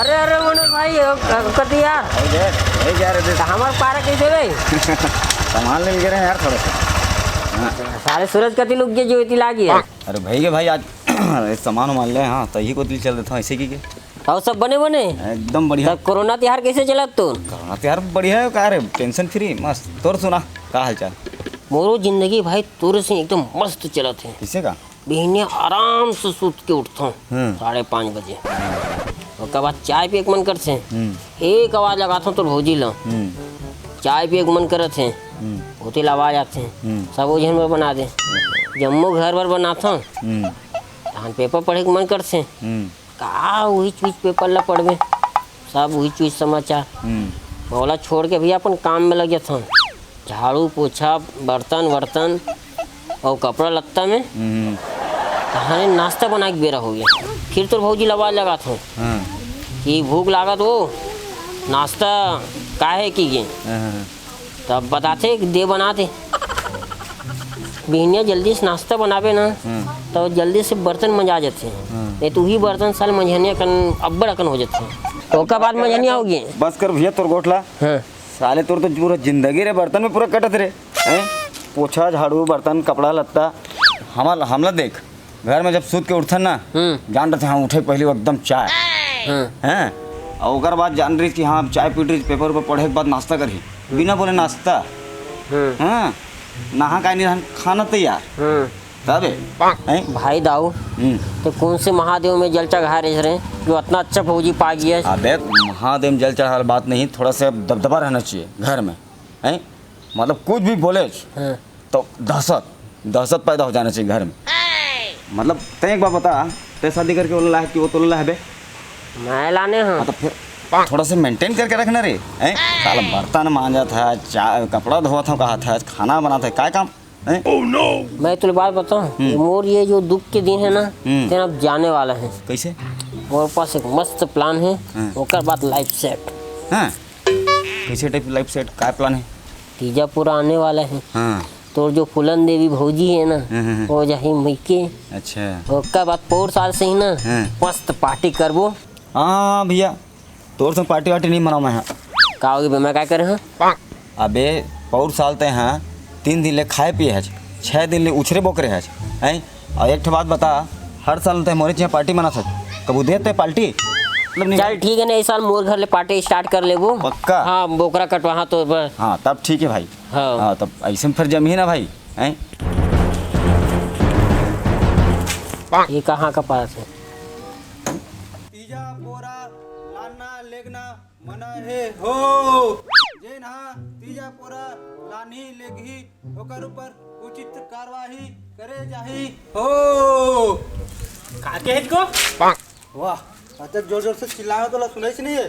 अरे अरे मनोज भाई कति यार वही जा रहे थे। हमारे पारा कैसे भाई सामान ले गए यार थोड़ा सा। सारे सूरज कति लुक गए जो इतनी लागी है। अरे भाई के भाई आज सामान मान ले। हाँ तो यही को दिल चल रहा था ऐसे की और सब बने बने एकदम बढ़िया। तब कोरोना त्योहार कैसे चला तो? कोरोना त्योहार बढ़िया है का रे, टेंशन फ्री मस्त। तोर सुना का हाल चाल? मोरो जिंदगी भाई तोरे से एकदम मस्त चला थे। किसे का? बिहनिया आराम से सूत के उठता हूँ 5:30 बजे। उसके बाद चाय पिए मन करते एक आवाज लगाता हूँ तो भौजी ला चाय पिए मन करत है होते आवाज आते हैं सब ओझन में बना दे। जम्मू घर भर बनाता हूँ धान पेपर पढ़े के मन करते हैं का वही चीज पेपर ला पढ़वे सब वही चीज समाचार बोला छोड़ के भैया अपन काम में लगे था। झाड़ू पोछा बर्तन वर्तन और कपड़ा लत्ता में कहानी नाश्ता बना के बेरा हो गया। फिर तो भौजी आवाज लगा था कि भूख लागत हो नाश्ता काहे की गे तब बताते दे बनाते। बिहनिया जल्दी से नाश्ता बनावे ना तो जल्दी से बर्तन मंजा जाते हैं नहीं तो ही बर्तन साल मंझनिया कन अब्बड़ अकन हो जाते हैं। तो का बाद मंझनिया हो गए बस कर भैया तोर गोठला। साले तोर तो पूरा जिंदगी रे बर्तन में पूरा कटत रे हैं। पोछा झाड़ू बर्तन कपड़ा लत्ता हमला देख घर में जब सूत के उठथन ना जान रहे हाँ उठे पहले एकदम चाय हैं और ओकर बाद जान रही कि हाँ चाय पी रही पेपर पर पढ़े के बाद नाश्ता करी बिना बोले नाश्ता। हाँ नहा का नहीं खाना तैयार तबे भाई दाऊ तो कौन से महादेव में जल चढ़ा रहे जो इतना अच्छा फौजी पा गया। अबे महादेव जल चढ़ा वाला बात नहीं थोड़ा सा दबदबा रहना चाहिए घर में हैं। मतलब कुछ भी बोले तो दहशत पैदा हो जाना चाहिए घर में। मतलब तय एक बार बता ते शादी करके बोला है कि वो तो है बे मैं लाने हाँ तो फिर थोड़ा सा मेंटेन करके रखना रे हैं। साला बर्तन मांजा था चाय कपड़ा धोआ था कहा था खाना बना था क्या काम है। मैं तुझे बात बताऊँ मोर ये जो दुख के दिन है ना तेरा अब जाने वाला है। कैसे? मोर पास एक मस्त प्लान है ओकर बाद लाइफ सेट। हाँ कैसे टाइप लाइफ सेट क्या प्लान है? तीजापुरा आने वाला है हाँ तो जो फूलन देवी भौजी है ना वो जाही मैके। अच्छा उसका बाद पौर साल से ही ना मस्त पार्टी करबो। हाँ भैया तोर से पार्टी वार्टी नहीं मनाओ मैं। हाँ का होगी मैं क्या करे हाँ अबे पौर साल ते हाँ 3 दिन ले खाए पिए है 6 दिन ले उछरे बोकरे है हैं। और एक बात बता हर साल ते मोरे पार्टी मना था कबू देते पार्टी मतलब नहीं। चल ठीक है ना इस साल मोर घर ले पार्टी स्टार्ट कर ले वो पक्का। हाँ बोकरा कटवा तो हाँ तब ठीक है भाई। हाँ तब ऐसे में फिर जमी ना भाई हैं। ये कहाँ का पास है? तीजापुरा लाना लेगना मना है हो जे ना तीजापुरा लानी लेगही ओकर ऊपर उचित कार्यवाही करे जाही हो। काके है को वाह अच्छा जोर जोर से चिल्लाओ तो सुनाई नहीं है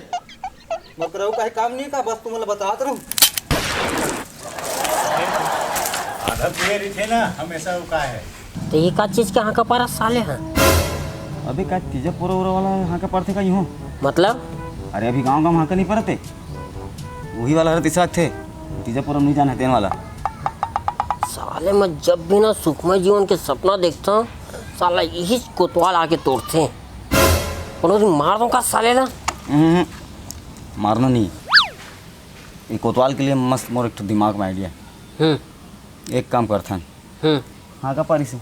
मैं करो का काम नहीं का बस तुम्हें बतात रहूं। आधा देर थे ना हमेशा वो का है तो ये का चीज कहाँ का पारा साले हैं? अभी का तीजापुरा वाला यहाँ का पड़ते का यूँ मतलब अरे अभी गाँव वहाँ का नहीं पड़ते वही वाला तीसरा थे तीजापुरा नहीं जाना है तेन वाला। साले मैं जब भी ना सुखमय जीवन के सपना देखता हूँ साला यही कोतवाल आके तोड़ते हैं और मार दो का साले ना। मारना नहीं ये कोतवाल के लिए मस्त मोर एक दिमाग में आइडिया। एक काम करथन हाँ का पारी से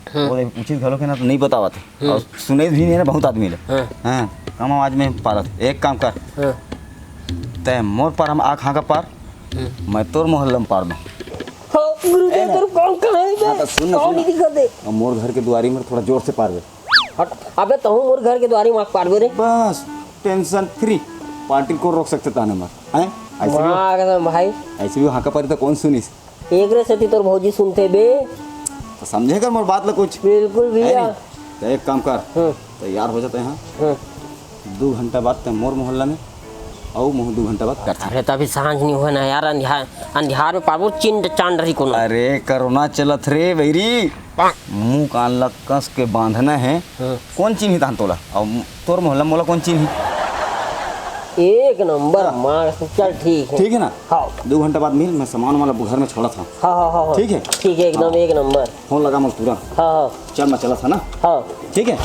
वो उचित घरों के ना तो नहीं बतावा थे और सुने भी नहीं ना बहुत आदमी ले हाँ कम आवाज में पारा थे। एक काम कर तय मोर पार हम आँख हाँ का पार मैं तोर मोहल्ला में पार दूँ। मोर घर के द्वारी में थोड़ा जोर से पार दे। अबे तो मोर घर के द्वारी मार पार रे बस टेंशन फ्री पार्टी को रोक सकते ताने मर हैं। भाई ऐसे भी हाँ का पारी तो कौन सुनिस एक रे सती तोर भौजी सुनते बे तो समझेगा मोर बात ला कुछ बिल्कुल भैया। तो एक काम कर तैयार हो जाते हैं 2 घंटा बाद ते मोर मोहल्ला में और 2 घंटा बाद करता। अरे तभी सांझ नहीं हुआ ना यार अंधियार में पाबो चिंड चांड रही कोनो। अरे कोरोना चलत रे बैरी मुंह कान ला कस के बांधना है। कौन चिन्ही तान तोला और तोर मोहल्ला मोला कौन चिन्ही? एक नंबर मार चल ठीक है ना। हाँ 2 घंटा बाद मिल मैं सामान वाला घर में छोड़ा था। हाँ ठीक है एकदम एक नंबर फोन लगा मैं पूरा। हाँ चल मैं चला था ना। हाँ ठीक है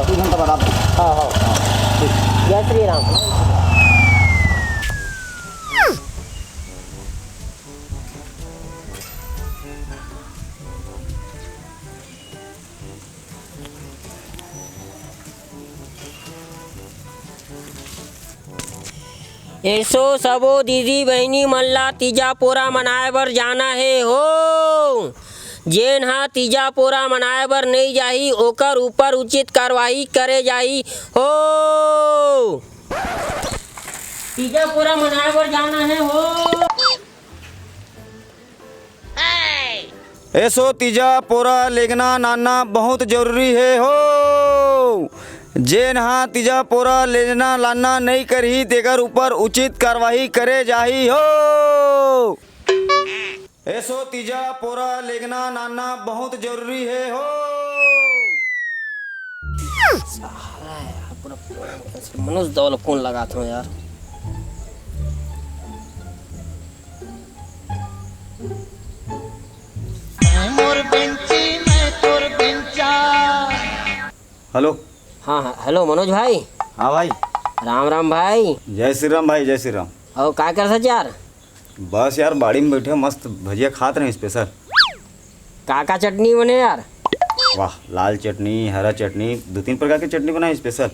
2 घंटा बाद आप। हाँ जय श्री राम। ऐसो सबो दीदी बहनी मन ला तीजा पोरा मनाए बर जाना है हो। जेन हा तीजा पोरा मनाए बर नहीं जाही ओकर ऊपर उचित कार्रवाई करे जाही हो। तीजा पोरा मनाए बर जाना है हो। ऐसो तीजा पोरा लेगना नाना बहुत जरूरी है हो। जेन हाँ तीजा पोरा लेना लाना नहीं करही तेकर ऊपर उचित कार्रवाई करे जाही हो। ऐसो तीजा पोरा लेगना नाना बहुत जरूरी है हो। मनोज दौल कौन लगाता हूँ यार। हेलो। हाँ हाँ हेलो मनोज भाई। हाँ भाई। राम राम भाई। जय श्री राम भाई, जय श्री राम। और क्या कर सकते यार? बस यार बाड़ी में बैठे मस्त भजिया खाते रहे स्पेशल। का चटनी बने यार? वाह, लाल चटनी, हरा चटनी, 2-3 प्रकार की चटनी बनाई स्पेशल।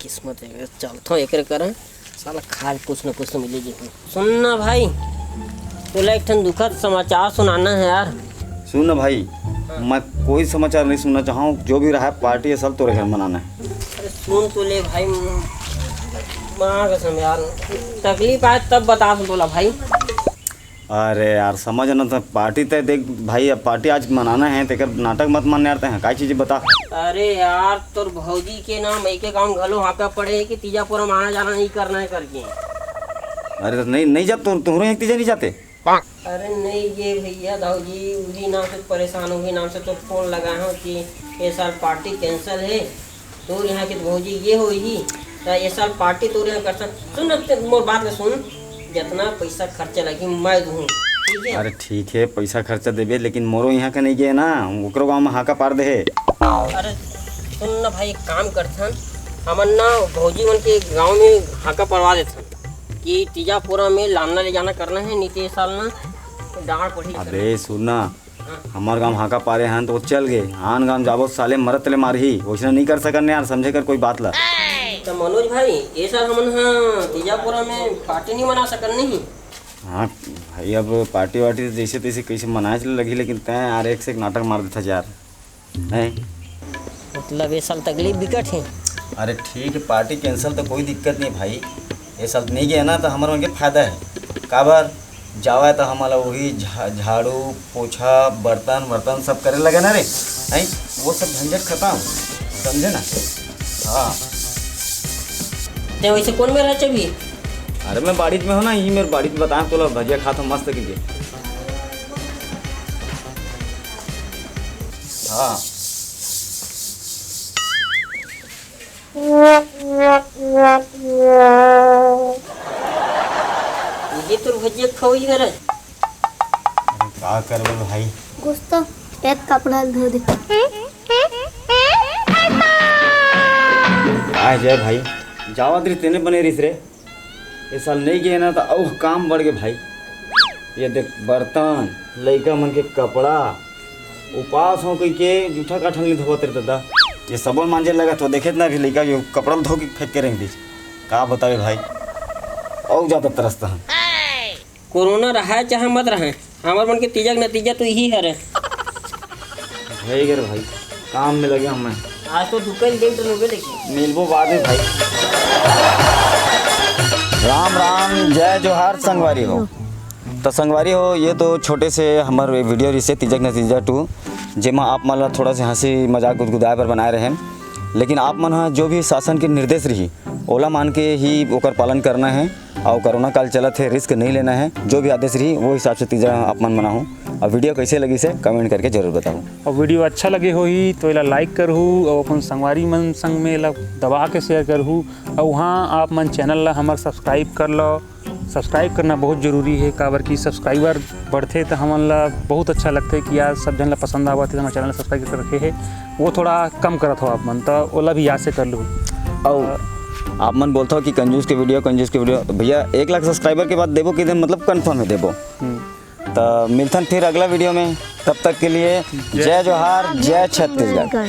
किस्मत है, चलता एक करें साला खा कुछ न कुछ तो मिलेगी। सुनना भाई, तुला एक ठन दुखद समाचार सुनाना है यार। सुन ना भाई, मैं कोई समाचार नहीं सुनना चाहूँ, जो भी रहा है पार्टी ये सब तोरे घर मनाना है। अरे सुन तो ले भाई, माँ कसम यार, तकलीफ आए तब बता तो बोला भाई। अरे यार समझ ना था, पार्टी ते देख भाई, अब पार्टी आज मनाना है तेकर नाटक मत मानने आते हैं, काय चीज़ बता। अरे यार तोर भौजी के नाम मई के गाँव घलो हाका पड़े है कि तीजापुरा माना जाना नहीं करना है करके। अरे तो नहीं जब तुम्हारे यहाँ तीजा नहीं जाते। अरे नहीं ये भैया दाऊजी उसी नाम से परेशान, उसी नाम से तो फोन लगाया हूँ कि ये साल पार्टी कैंसिल है। तो यहाँ की भौजी ये होगी तो ये साल पार्टी तो यहाँ कर सकते। सुन मोर बात में सुन, जितना पैसा खर्चा लगी मैं दूँ, ठीक है? अरे ठीक है, पैसा खर्चा देबे, लेकिन मोरो यहाँ का नहीं गए ना, ओकरो गाँव में हाका पार दे। अरे सुन ना भाई, एक काम करथन हमन ना भौजी मन के गाँव में हाका पड़वा देथन कि तीजापुरा में लाना ले जाना करना है, नहीं तो ये साल ना डांड पड़ी। अबे सुनना, हमार गाँव हाका पारे हैं तो चल गए, आन गाँव जाबो साले मरत ले मारही, वैसा नहीं कर सकन यार, समझे कर कोई बात ला। तो मनोज भाई ये साल हमन हाँ तीजापुरा में पार्टी नहीं मना सकन नहीं। हाँ भाई, अब पार्टी वार्टी जैसे तैसे कैसे मनाए चले लगी, लेकिन तय यार एक से एक नाटक मार देता यार है। मतलब ये साल तकलीफ बिकट है। अरे ठीक है, पार्टी कैंसिल तो कोई दिक्कत नहीं भाई, ये साल नहीं गया ना तो हमारे उनके फायदा है। काबर जावा तो हमारा वही झाड़ू पोछा बर्तन वर्तन सब करे लगे ना रे, नहीं वो सब झंझट खत्म, समझे ना। हाँ तो वैसे कौन में रह भी? अरे मैं बाड़ी में हूँ ना, यही मेरे बाड़ी में बताएं तो भजिया खाता हूँ मस्त कीजिए। हाँ ये तो भजिया खोई करे। क्या करबे भाई, कुछ तो एक कपड़ा धो दे। आ जाए भाई, जावा दरी तेने बने रही रे, ये साल नहीं गए ना तो अब काम बढ़ गए भाई। ये देख बर्तन, लड़का मन के कपड़ा, उपास हो कई के जूठा काठन नहीं धोबा तेरे दादा, ये सबल मांझे लगा तो देखे ना कि लड़का ये कपड़ा धो के फेंक के रख दी। का बतावे भाई, और ज़्यादा तरसता है। कोरोना रहा चाहे मत रहे, हमारे मन के तीजा का नतीजा तो यही है रे। भाई काम में लगे हमें, आज तो दुकान दिन तो लोगे देखिए मिलबो बाद में भाई। राम राम, जय जोहार संगवारी हो। तो संगवारी हो, ये तो छोटे से हमारे वीडियो रिसे तीजक नतीजा 2 जेमा आप मन थोड़ा से हंसी मजाक गुदगुदाए पर बनाए रहे, लेकिन आप मन जो भी शासन के निर्देश रही ओला मान के ही ओकर पालन करना है। और कोरोना काल चलत है, रिस्क नहीं लेना है, जो भी आदेश रही वो हिसाब से तीजा आप मन मनाऊँ। और वीडियो कैसे लगी से कमेंट करके जरूर बताऊँ। और वीडियो अच्छा लगे हो ही तो इला लाइक करहू और अपन संगवारी मन संग में इला दबा के शेयर करहू। और वहाँ आप मन चैनल ला हमार सब्सक्राइब कर लो। सब्सक्राइब करना बहुत ज़रूरी है, काबर कि सब्सक्राइबर बढ़ते तो हमन ला बहुत अच्छा लगता है कि यार सब जन ला पसंद आवत है, हमारे चैनल सब्सक्राइब कर रखे है, वो थोड़ा कम करत हो आप मन, तो ओला भी याद से कर लूँ। और आप मन बोलते हो कि कंजूस की वीडियो तो भैया 1 लाख सब्सक्राइबर के बाद देवो कि मतलब कंफर्म है देवो। तो मिलथन फिर अगला वीडियो में, तब तक के लिए जय जोहार, जय छत्तीसगढ़।